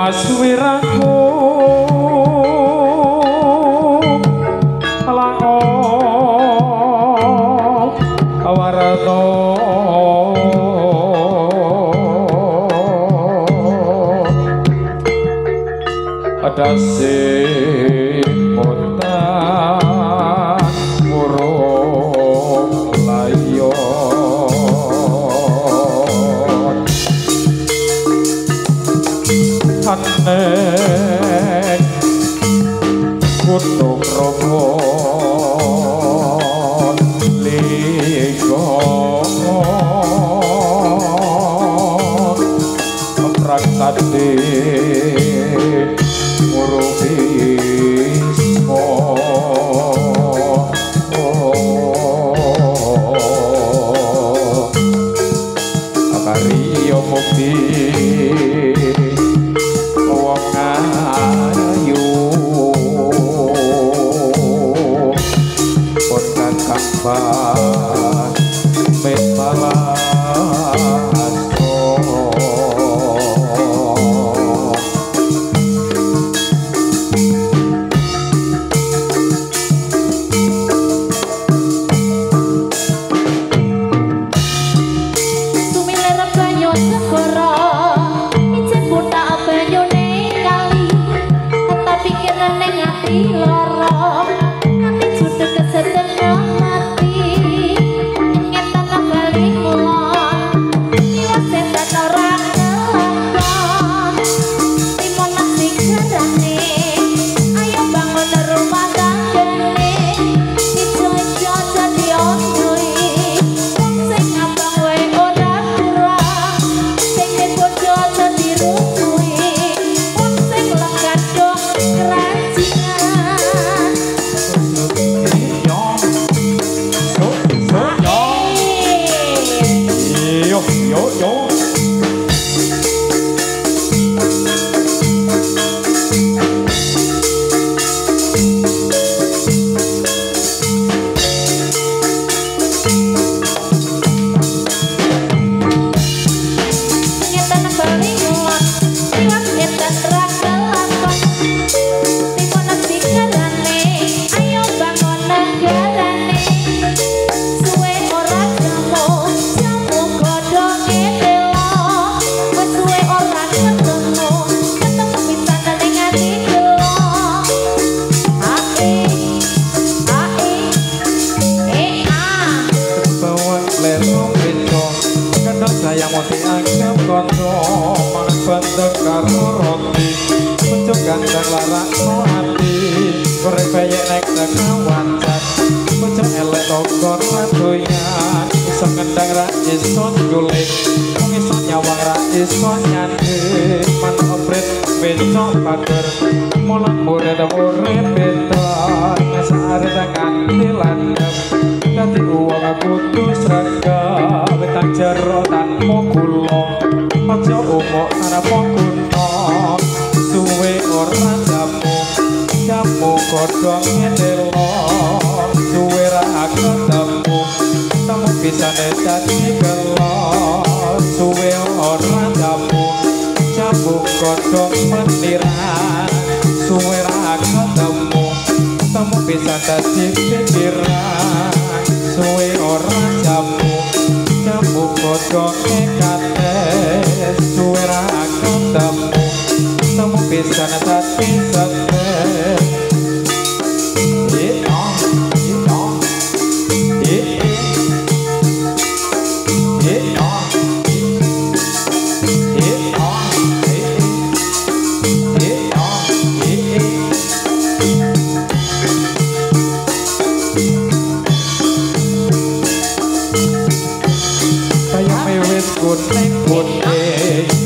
Mas wiraku laong awarana adase montan murung layon aneh kutuk robot ligon praktade murubismo akariyo mukti wong ayu pun kakak metbalas sayang mau dianggap kondo mangan bandeng karo roti muncul ganteng larak no hati goreng bayek naik tengah wancat muncul elek togor ladoyan iso ngendang rak iso gulik iso nyawang rak iso nyandek mana opret becok pager mulut murid murid beton ngesari tangan dilandep dadi uang aku tuh seragam betang jero tanpa gulung aja umuk tanpa guna suwe ora jamu godhong ngedelok suwe ra ketemu temu pisane dadi gelok suwe ora jamu godhong meniran suwe ra ketemu temu pisan dadi pikiran suwe ora jamu godhong kates suwe ra ketemu temu pisan dadi setes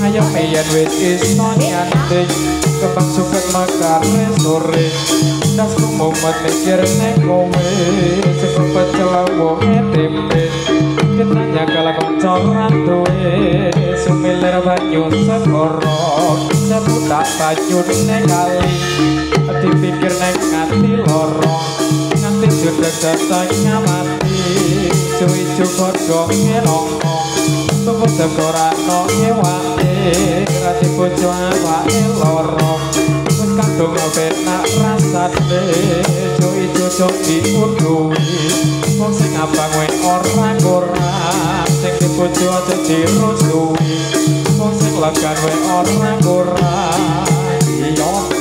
ayo meyan wit iso nyantik kembang suket makare sore das momen mikir nek kowe sepet celawo tempe Kitanya kala koncoran duwe sumilir banyu segoro sebutak banyu ning kali dipikir ning ati loro nganti jodhek datanya mati cuwi-cuwi godhong ngelongo tuku dekorano ngewake rati bojo awake loro wis kadung penak rasane cuwi-cuwi diunduhi wong sing abang wae ora sing dibojo aja dirusui wong sing legan wae ora iya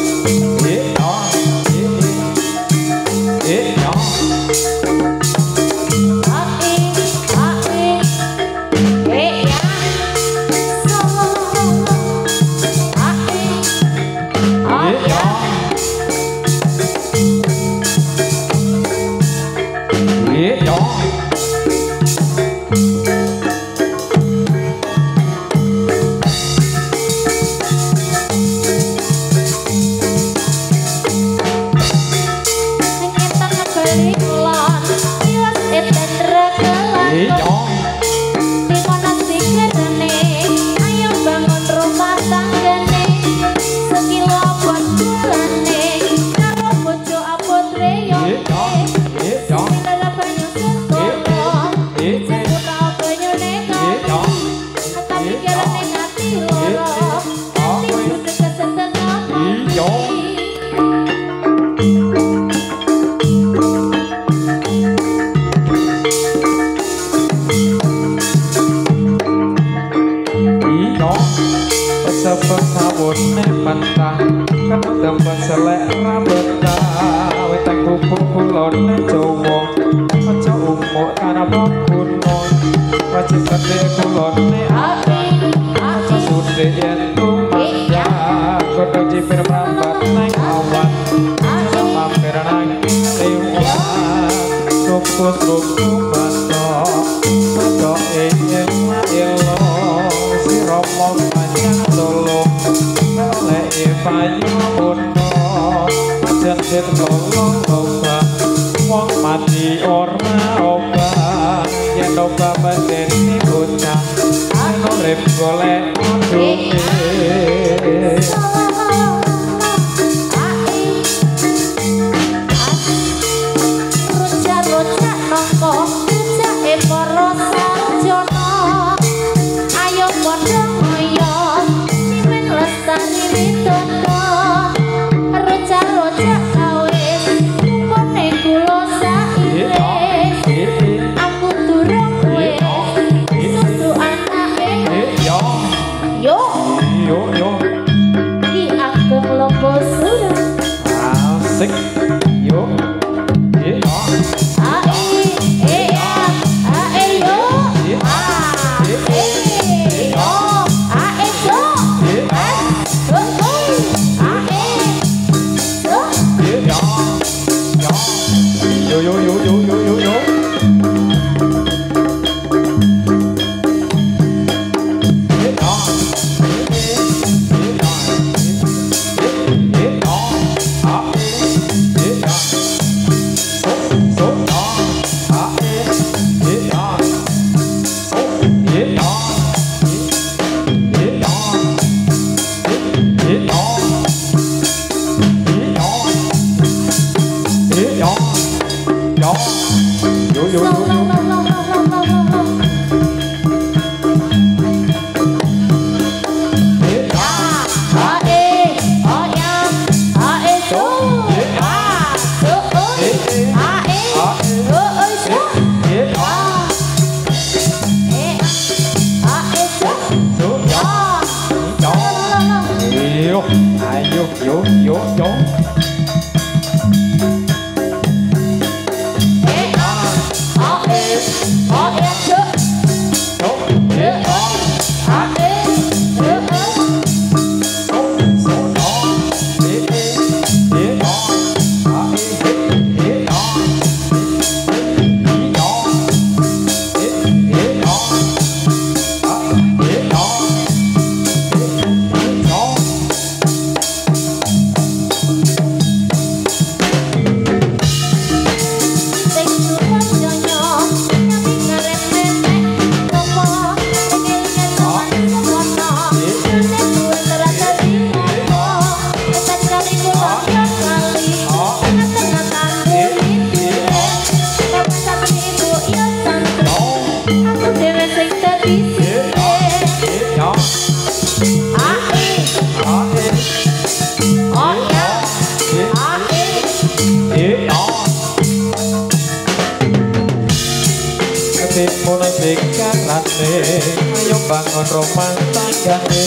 Ayo bangun rumah tanggane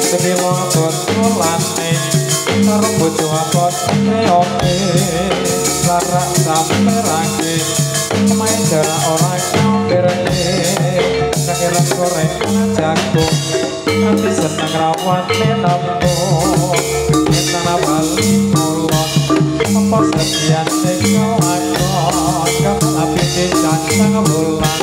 demi lobot kulane karo bojo abot neoke larak sampe rake main jarak orang nyamperne kekiran goreng jagung nanti seneng rawat menampo nyetana bali mulon apa sekian nekelakon kamu api dicacang bulan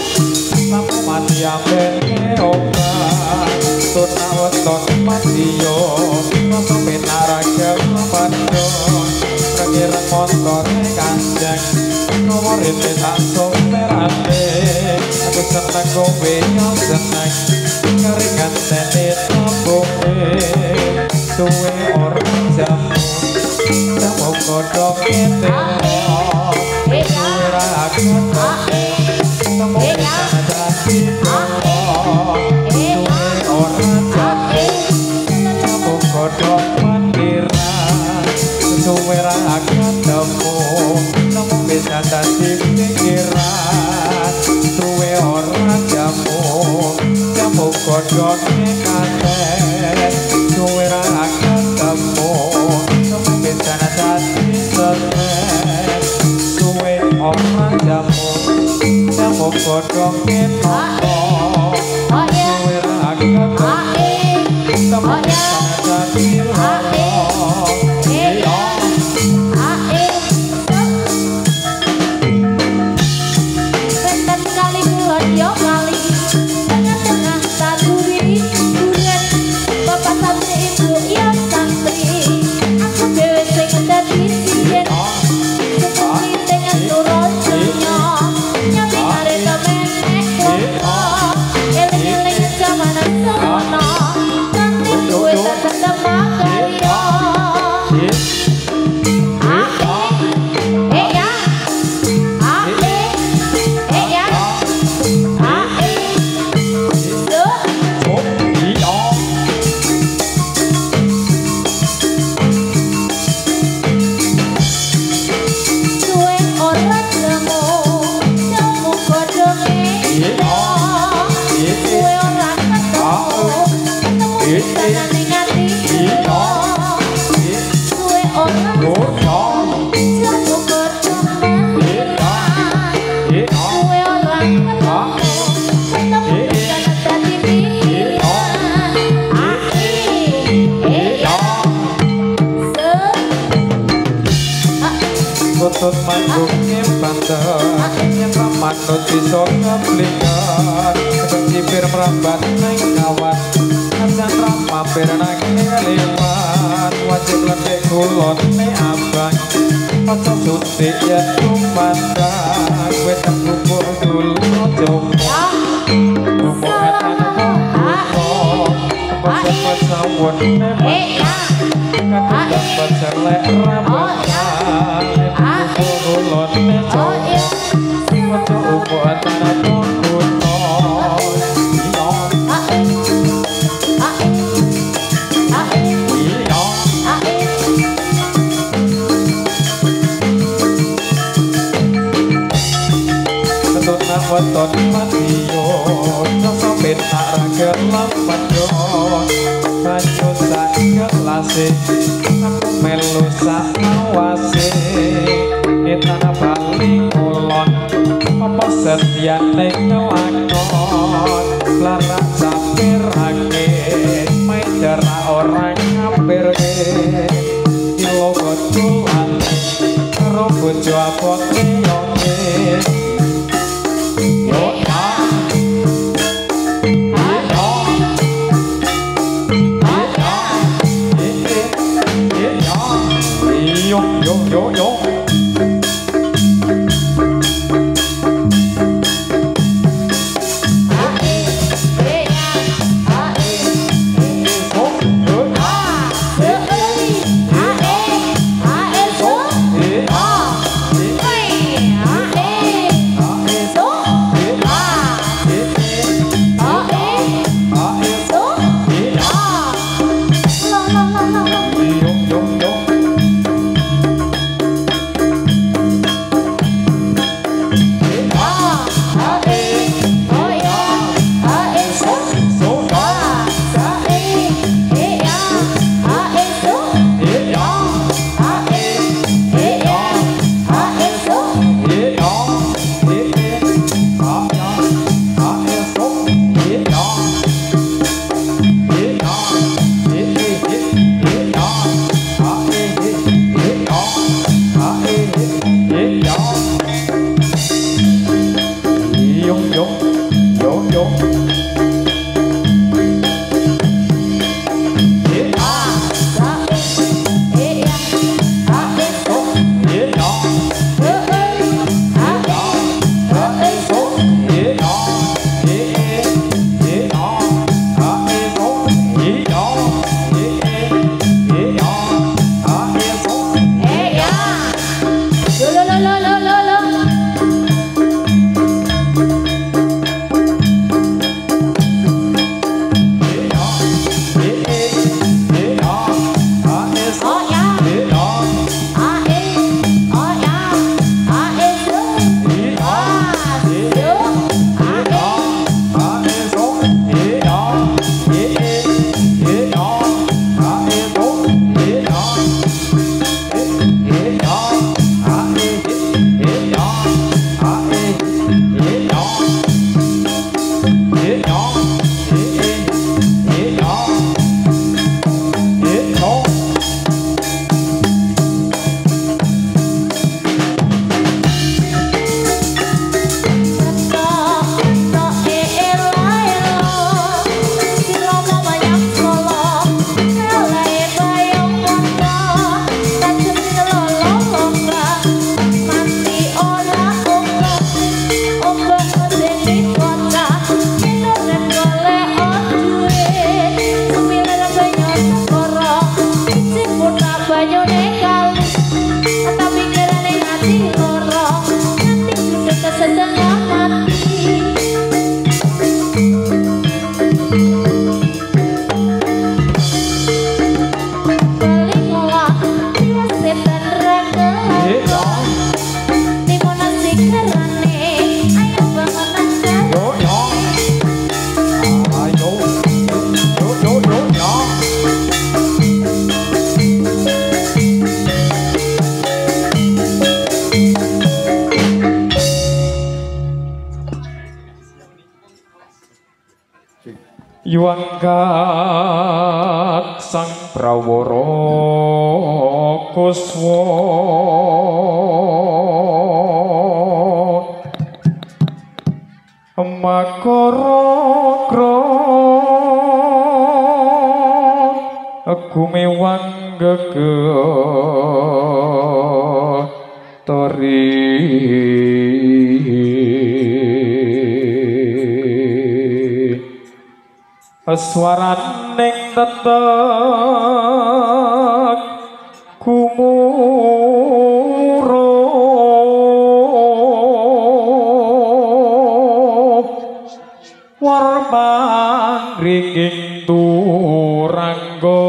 lampu mati amben obat tuna weton matiyo nonton pinaraga lepandon rekirang motor kanjeng nomorin tak soperane aku seneng kowe yang seneng keringan tenit lambungnya suwe orang jamu jamu kodok ketero suwe rakyat temu bisa jadi suwe orang jamu jamu kodok mandiran suwe rakyat temu bisa jadi pikiran suwe orang jamu jamu kodok nekaten suwe rakyat temu bisa jadi stres suwe orang jamu jamu kodok nekaten suwe rakyat temu bisa jadi lorong Tutut manggungnya banter yang ramadot bisa ngeblinger cipir merambat neng kawan ajan mampir nanging lewat wajib ledek kulon ne abang ojo sutik yen kumandang kowe tak bubuk dulu coba bubuk etan bubuk pas sawon ne kadang pacar lek rambutan bubuk kulon ne coba ojo bubuk etan bubuk weton matiyo rasa petak raga lampandon banyu sak gelase aku melu sak awase etana bali kulon apa setiane ngelakon larak sampir angin main jarak orang ngampirke kilo betulan karo bojo abot riyone yo banyune kali tapi kerane hati loro nanti bisa kesetengah mati paling muak dia setan raga timon nasi kerane ayo bangun Yuangkat sang prawara kuswa makara gumewang gegeteri swaraning tetek gumuruh warmang ringing turangga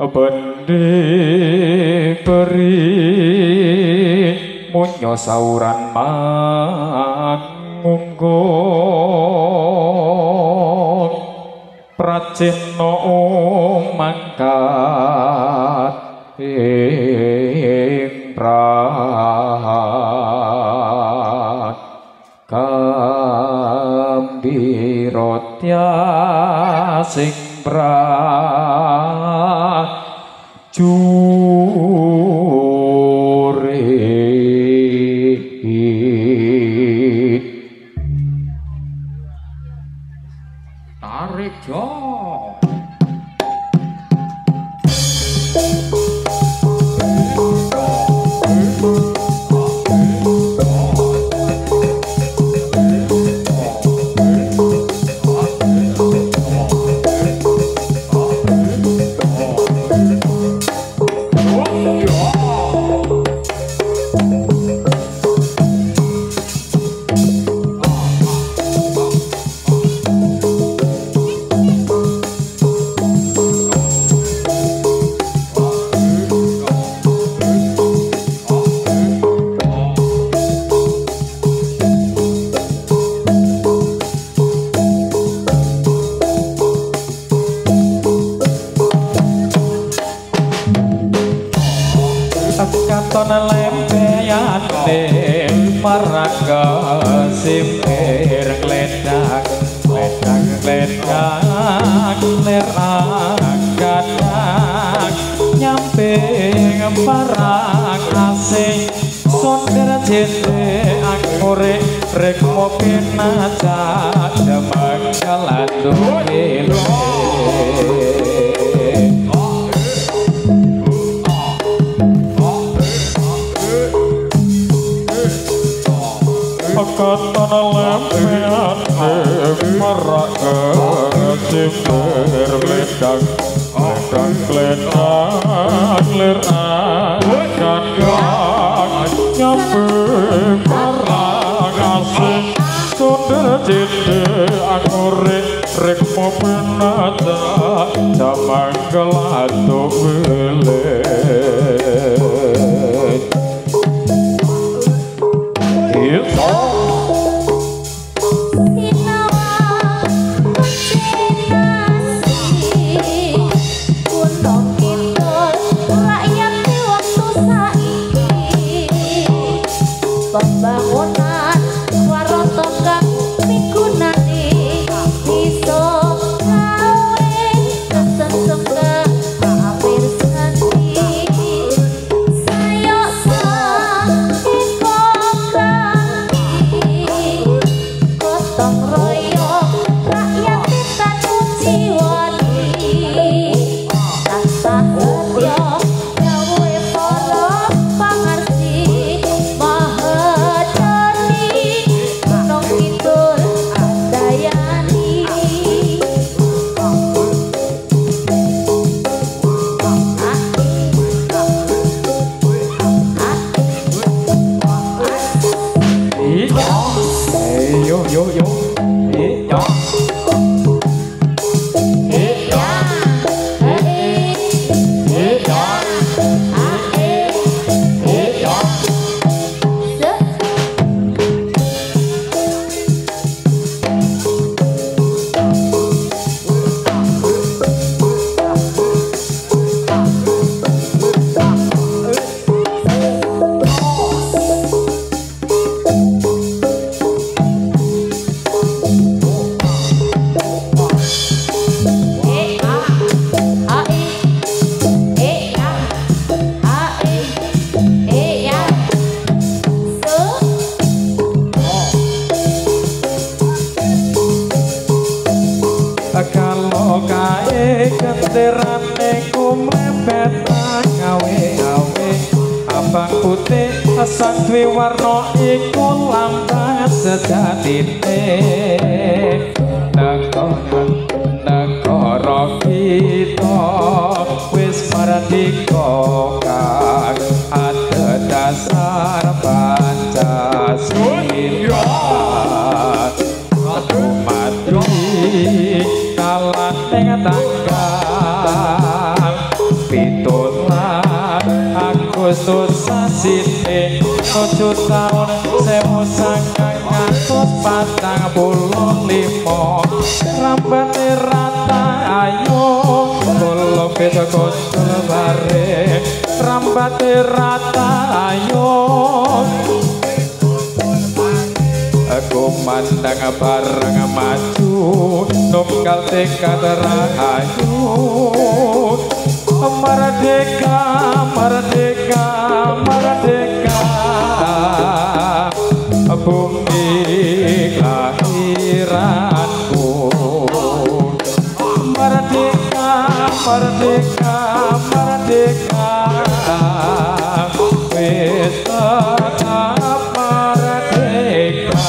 bendi peri munyo sauran mungkung pracina mangkat ing prat gambira sing prajurit tarik jo katon lempeyane maraga simpir gledang leragan nyampe parang asing sonder jete angore rek mopi naca damang kalando kele katon lempean merak simpir gledang leragan nyampe parang asing sonder jete angore rek mopi naca damang kalando kele pembangunan waroto kang migunani iso gawe kesensem hampir sandi kenderane kumlempet gawe-gawe abang putih sang duwe warna iku lambang sejatine negara kita wis mardika kang adhedhasar Pancasila aku mati kalah tanggal 17 Agustus sasine tujuh taun 1945 rambane rata ayo kula beda kocol bare rambane rata ayo aku mandang bareng maju nunggal tekad rahayu merdeka merdeka merdeka bumi kelahiranku merdeka merdeka merdeka wis tetap merdeka.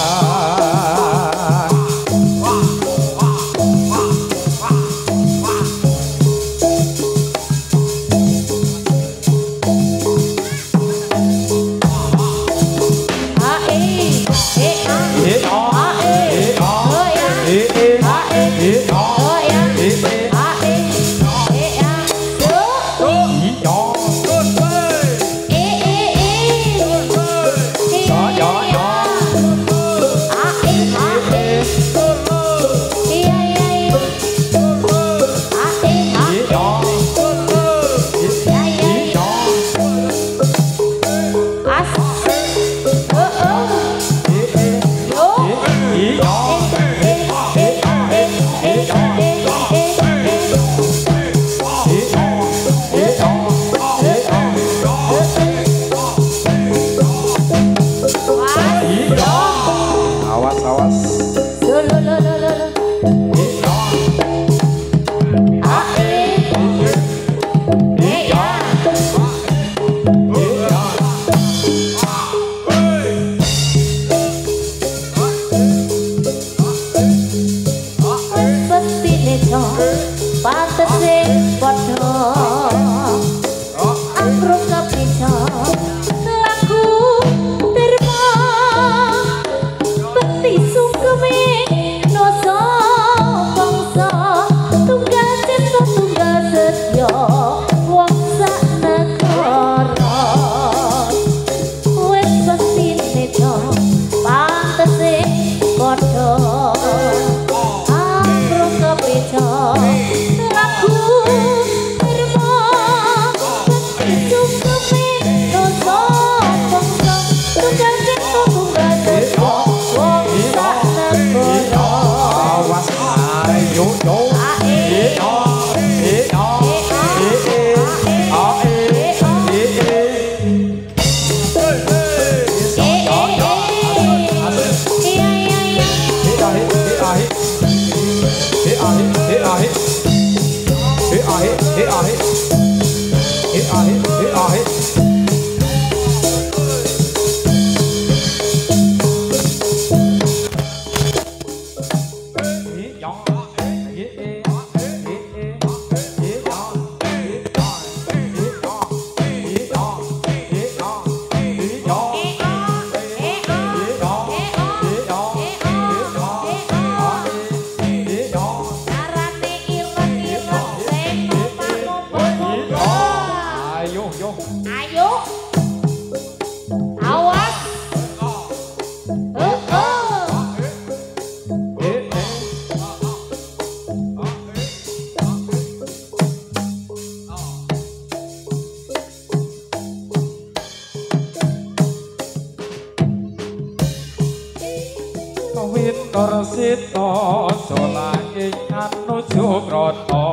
Sita solake anuju krata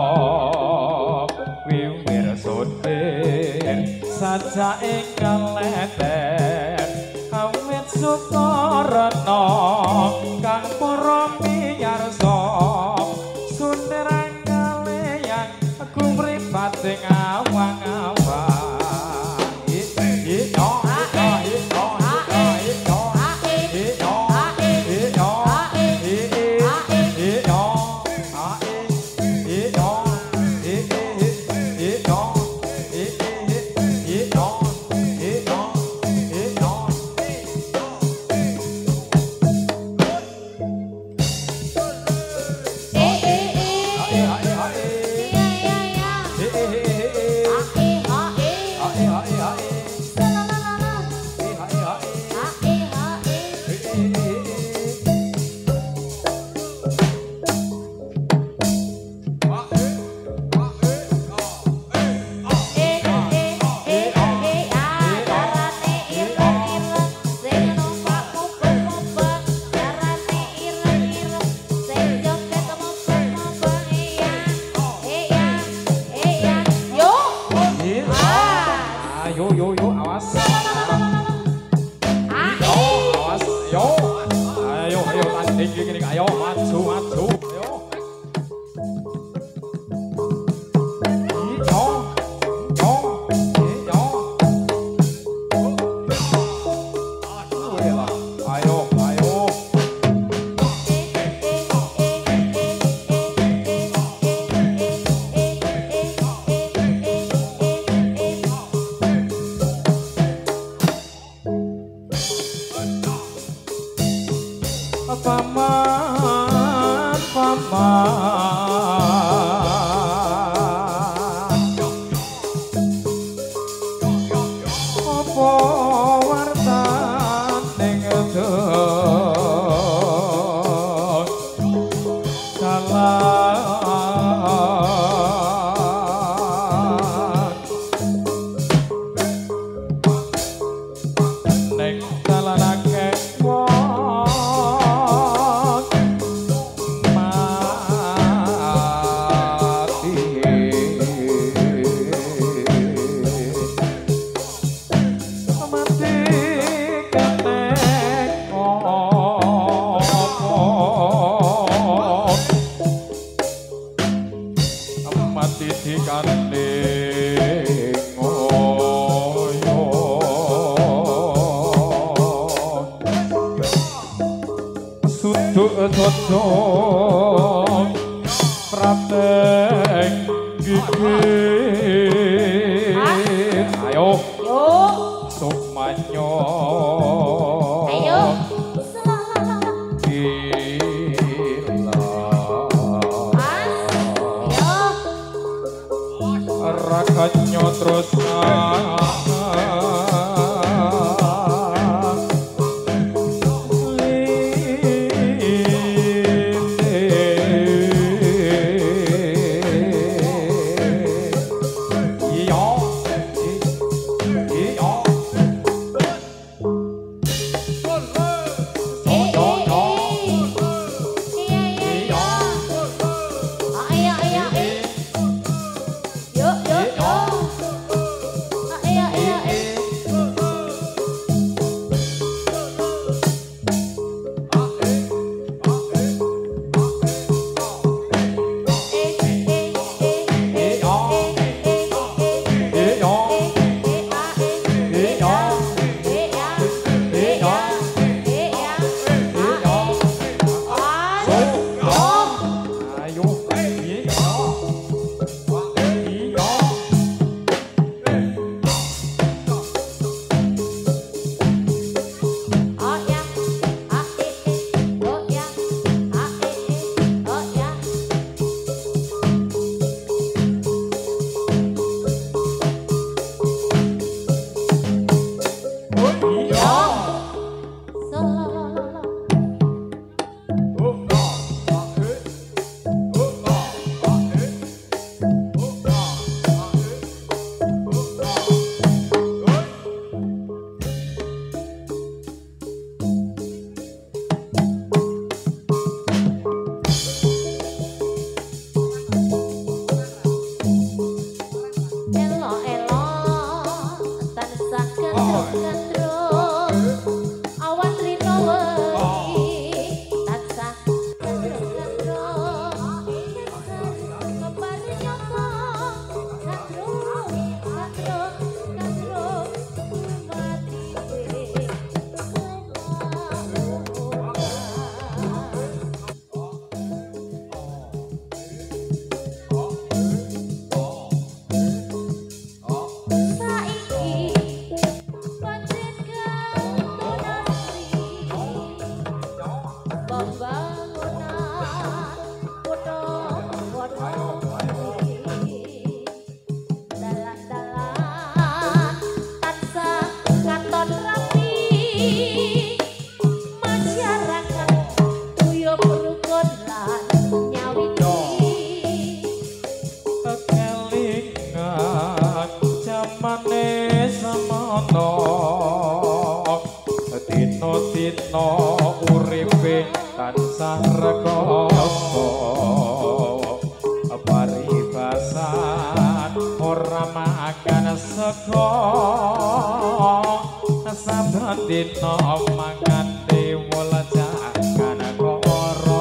wiwir sodir saja ingkang leten awit sukarana kang para miyarsa sunderang kali sing awang-awang ayo maju maju ayo paman apa wartane ngedon salah nek talanake mati dikandeng ngoyo suduk dodo prateng gigih ayo sumanyo ayo rakanya terus Yo dina uripe tansah rekoso paribasan ora makan sego saben dina mangan tiwul jangan koro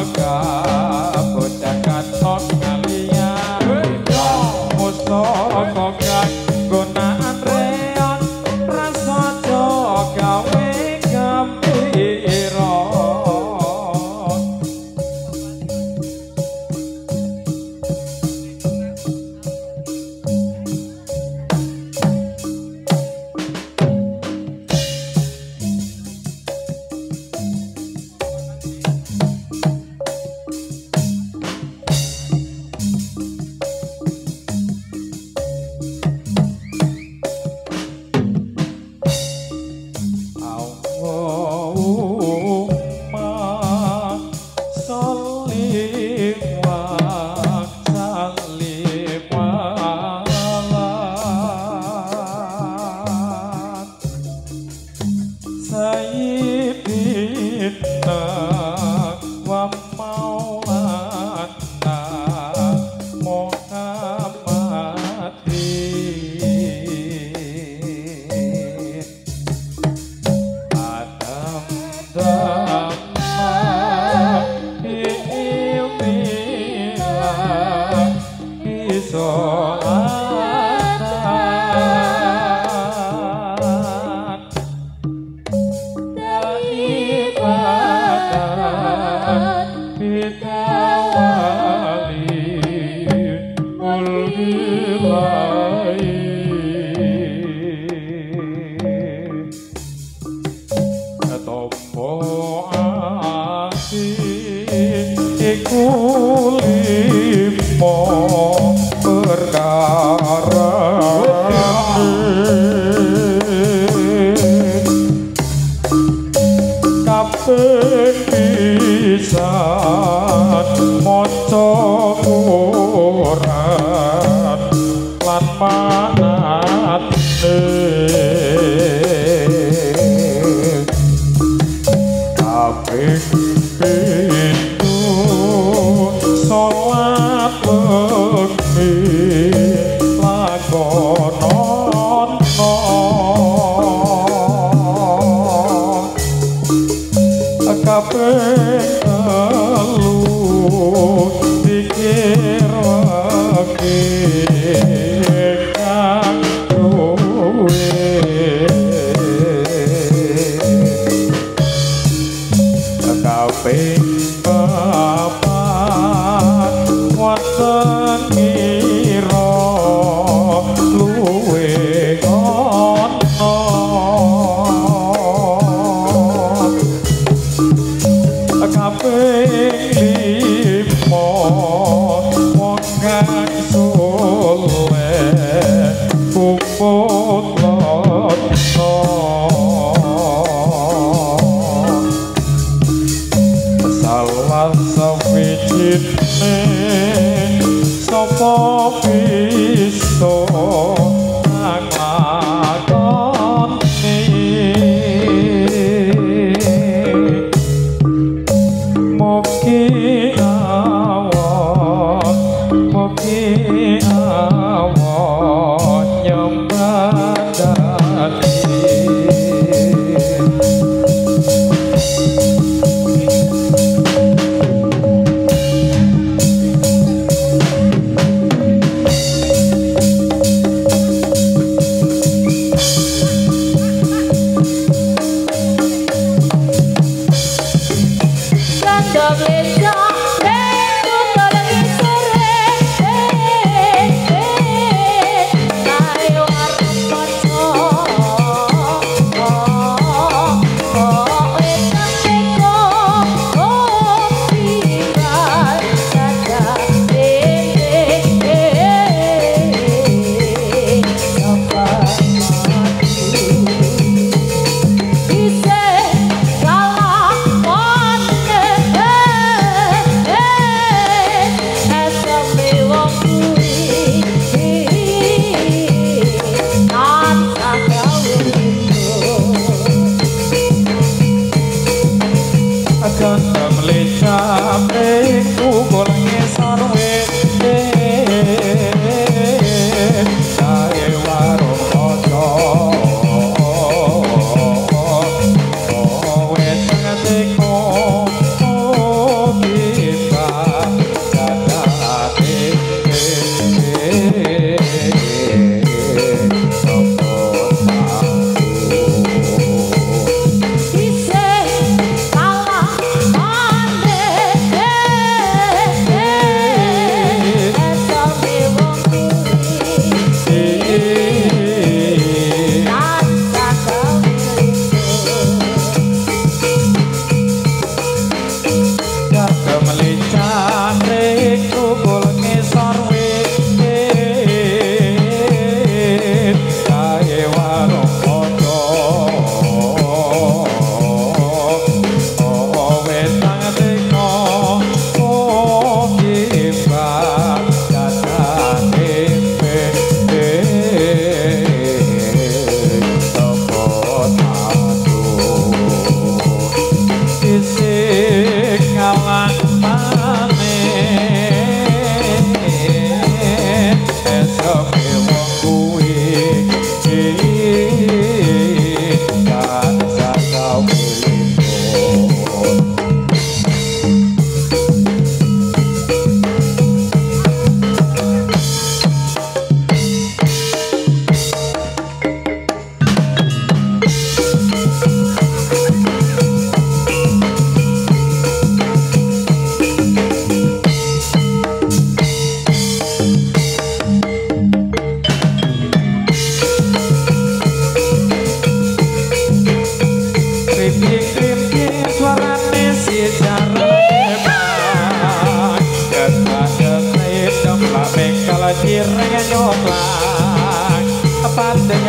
Megap bocah katon kalian solatan daripada pitawali ulilai tombo ati iku limo perkara kabeh pisan maca Quran lan manatne kabeh pintu salat wekti lakonono kabeh telu pikir wekti kang duwe kabeh papat wonten ngira luwe ana kabeh limo wong kang soleh kumpul salah sawijine sapa bisa nglakoni mugi awon nyembadani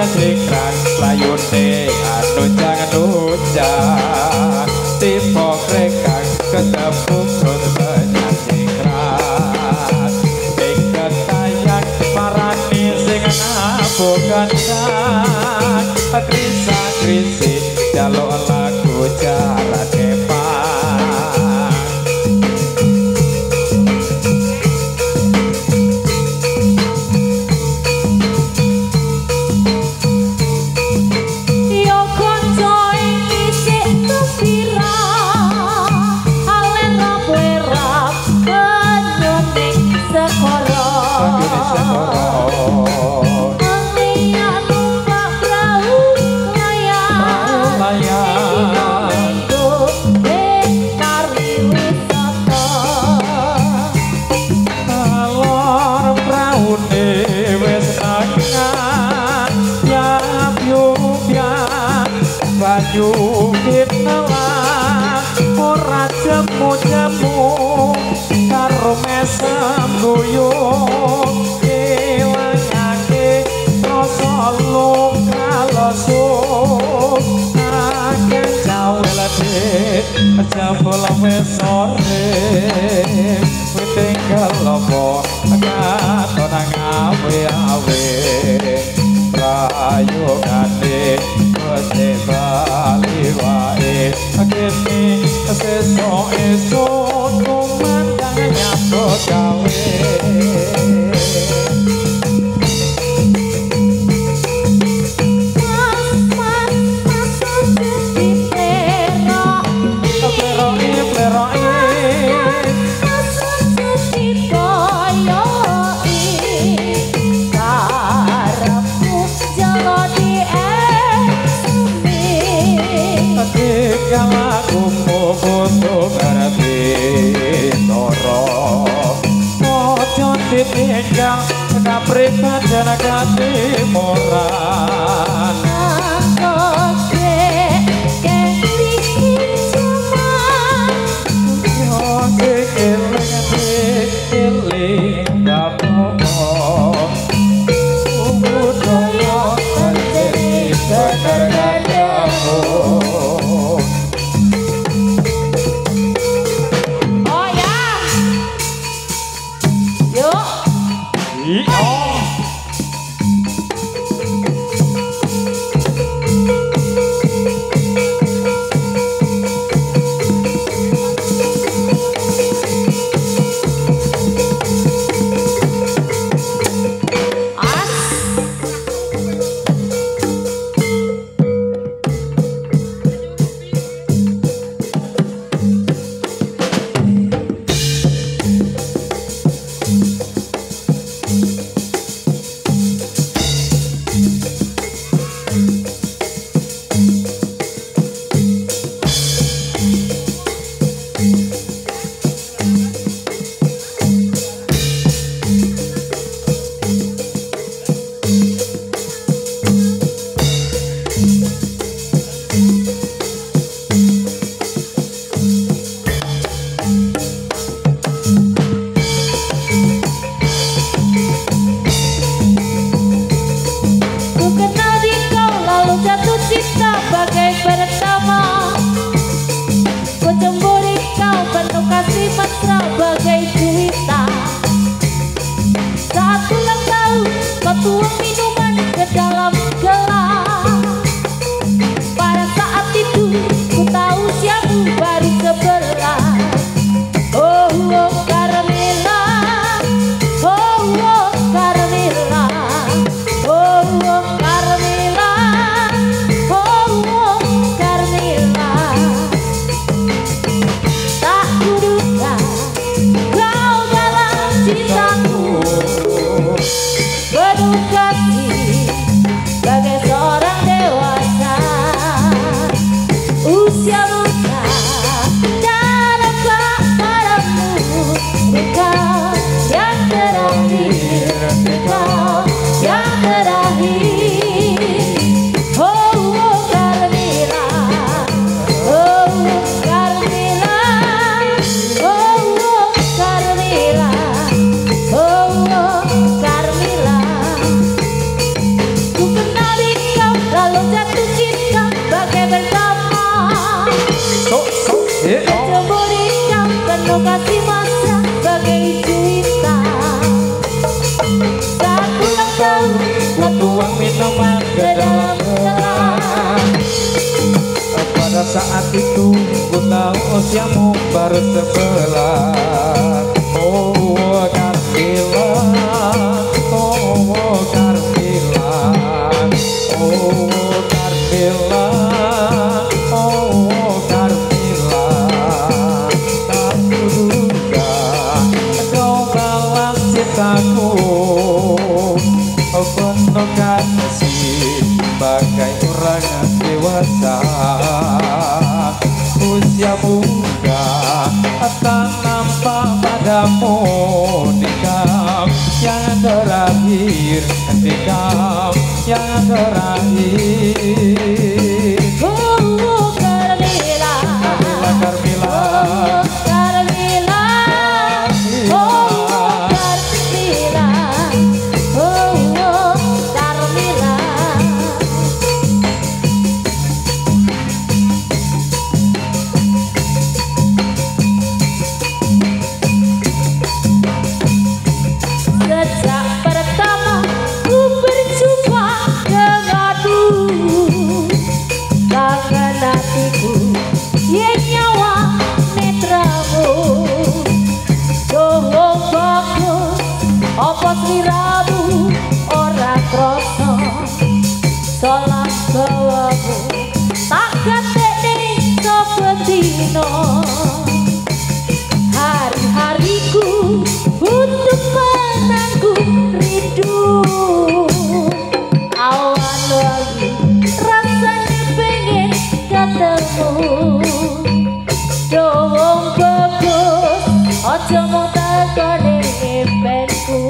ngejekran layune anu jangan hujan tipe krekak ketepuk terus penyajikran ikat tayak marani sing nabu kencang krisa-krisi jaluk lagu jalan depan yo konco isik tupira alen rap penyuning sekoro Anglian numpak perahu layar Minggu kari wisata alor praune wis nangan yap-yubyak banyu kitelan ora jemu-jemu karo mesem guyung ilangake rasa luka-lusuk akeh jawelade jambul wis sore tinggal lopo katon ngawe-awe prayogane mesti bali wae kene sesuk kumandang nyambut gawe tinggal kapribadan kati moran Angkoke keri cuman yo keling bapomo budaya terjadi bakar-bakarmu Oh ya Yuk tuang minuman ke dalam gelas. Pada saat itu ku tahu siapa baru sebelah. Oh, oh Carmela, oh, oh Carmela, oh, oh Carmela, oh, oh Carmela. Tak kuduga kau dalam cintaku, penuh kasih bagai seorang dewasa. Usia muda dan apa padamu, engkau yang terakhir, engkau yang terakhir. Oh, oh Carmela, oh, oh Carmela, oh, oh Carmela, oh, kamar sebelah. Oh Carmila, oh Carmila, oh Carmila, oh Carmila. Tak kuduga kau balas cintaku, penuh kasih bagai orang dewasa. Usia muda tak nampak padamu, nikah yang terakhir, nikah yang terakhir. Oh Carmila, Carmila, oh Carmila, oh Carmila, oh Carmila. Sejak pertama ku berjumpa denganmu, kangen hatiku yen nyawa netramu. Dohong bagus apa sliramu ora krasa, salah gawamu tak gatekne sapa dina. Hari-hariku untuk menanggung rindu, awan lagi rasanya pengen ketemu. Dowong bagus ojo mau takone impenku,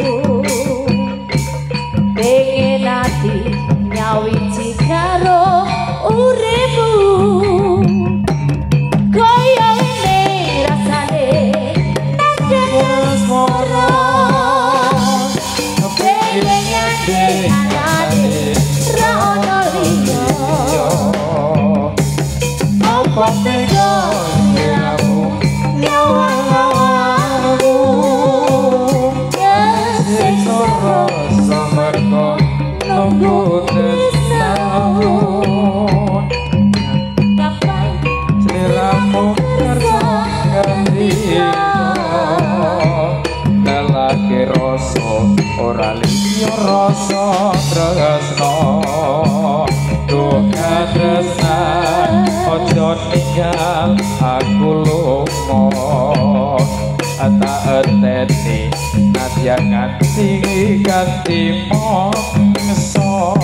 pengen hati nyawiji karo uripmu. Koyo ini rasane ora liya rasa tresno, duka tresnan ojo ninggal aku lunga. Tak enteni nadyan nganti ganti mongso.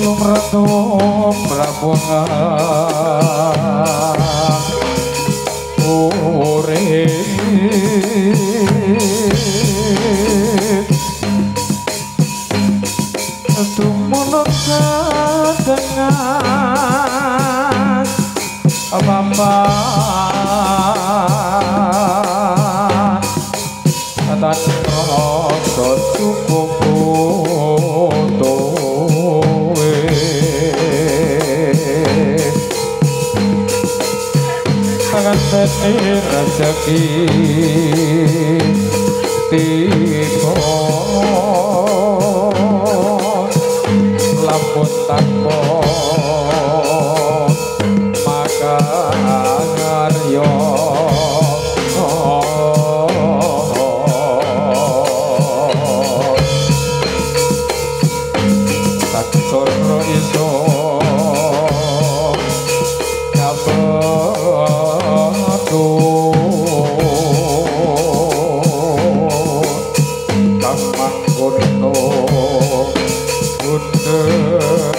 tulung retum rabungan urip tumunut dengan papan tan rasa cukup butuhe pangantene rezeki tiba lamun tanpa maka ngarya tak soro iso kabetu kang mangkono bundet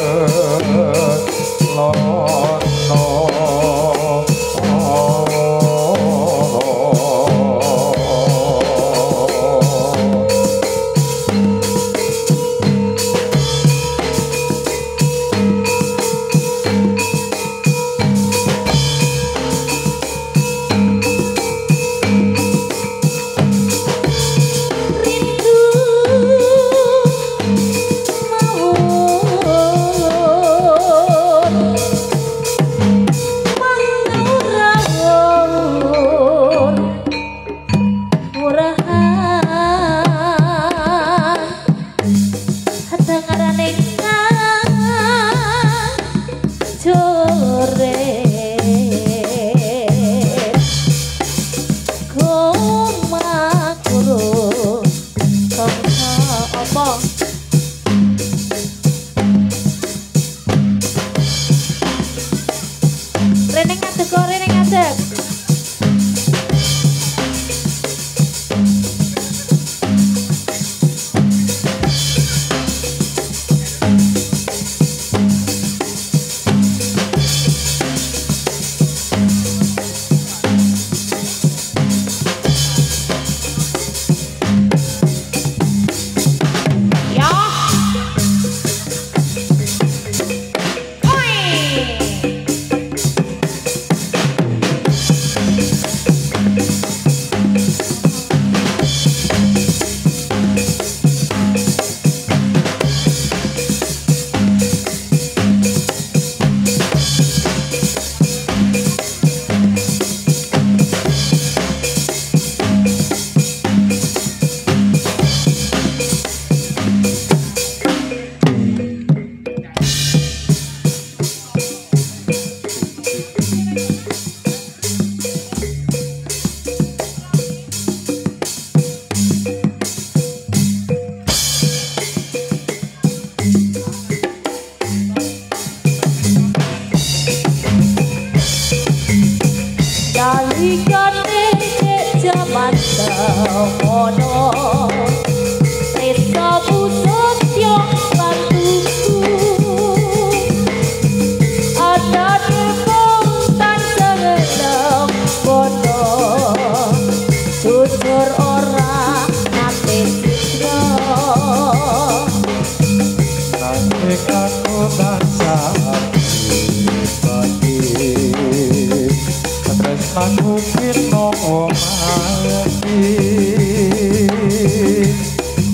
lono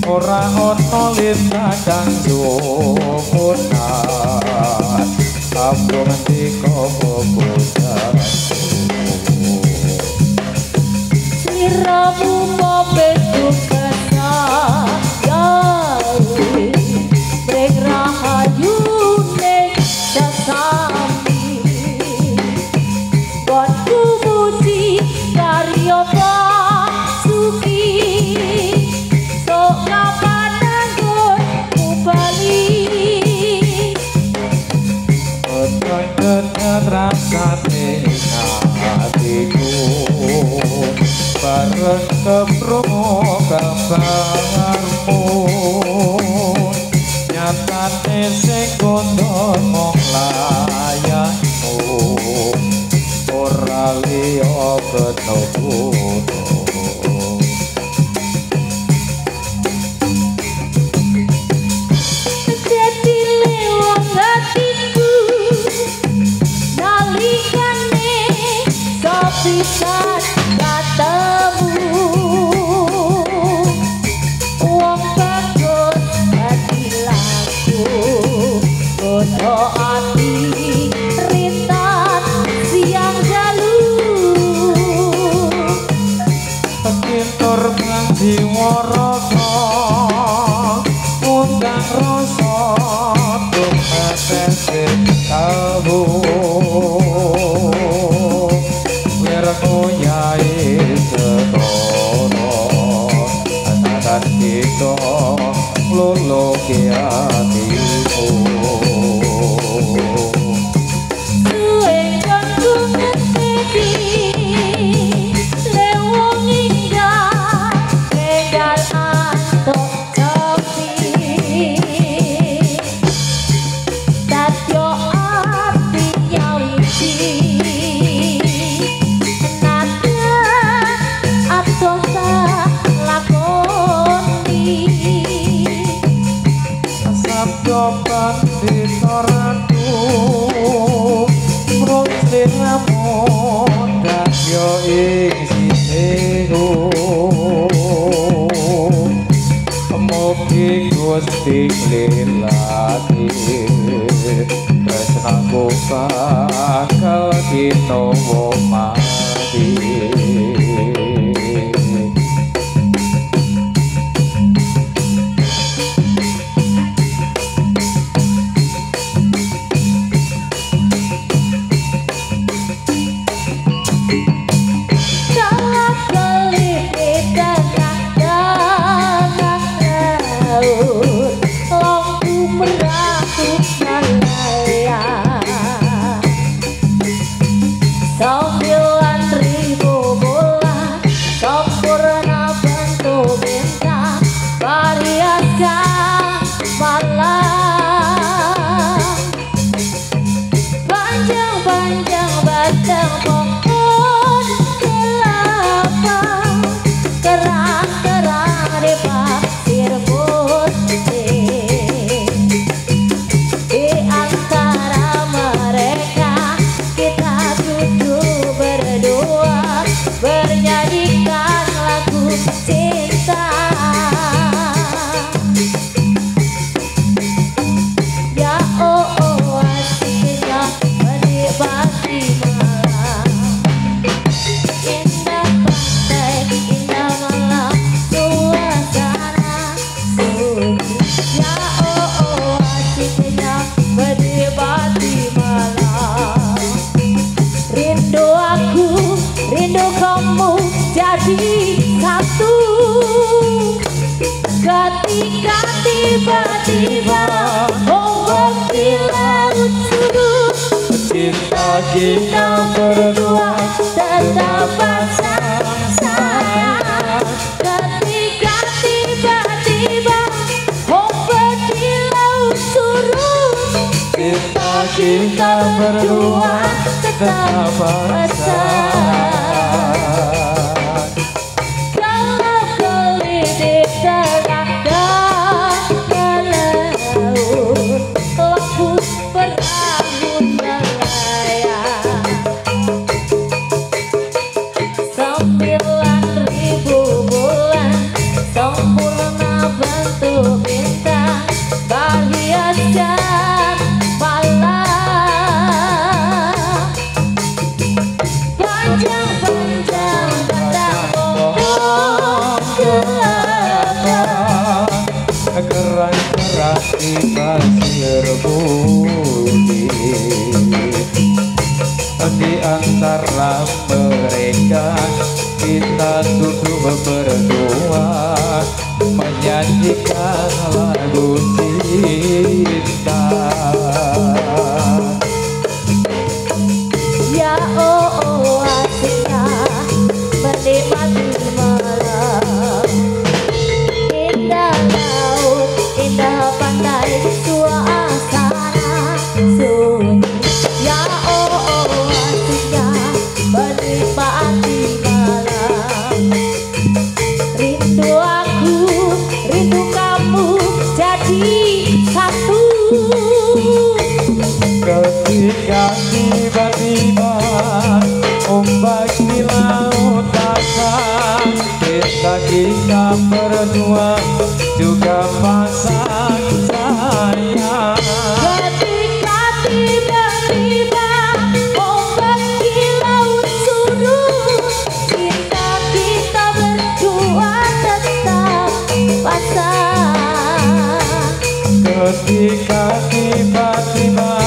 ora ana lintang jumunan abang ndika bobotan siramu mobetu kesayai breng rahayune dasami gonku muji karya suki sok kapan anggonmu bali dengan rasane hatiku bareng kepro padha mung layakmu ora liya beno-beno jadi lewat hatiku nalikane sepisan ketemu wong bagus hati laku bodo ati rintan siang dalu pintur nang jiwa rasa undang rasa tumetese tahu ler ngoyahe setono anakan kita lolo ke atiku suwe kanku ngerti lewong indah enggal antuk sepi tatyo ati nyawiji nada atuh lakoni sabda pandita ratu mrunsliramu dasya ing sinehu mugi Gusti lelaki tresnaku bakal ginawa mati rindu kamu jadi satu ketika tiba-tiba ombak di laut surut cinta kita berdua tetap sayang ketika tiba-tiba ombak di laut surut cinta kita berdua tetap sayang kalau kelidih tengah dan laut lampu perahu melayang 9.000 bulan sempurna bentuk bintang berhiaskan malam panjang-panjang batang pohon kelapa keras-keras di pasir budi di antara mereka kita duduk berdua menyanyikan lagu cinta ya oh asiknya menikmati malam indah laut indah pantai suasana Ketika tiba-tiba ombak di laut pasang, kita berdua juga pasang sayang. Ketika tiba-tiba ombak di laut surut, kita berdua tetap pasang. Ketika tiba-tiba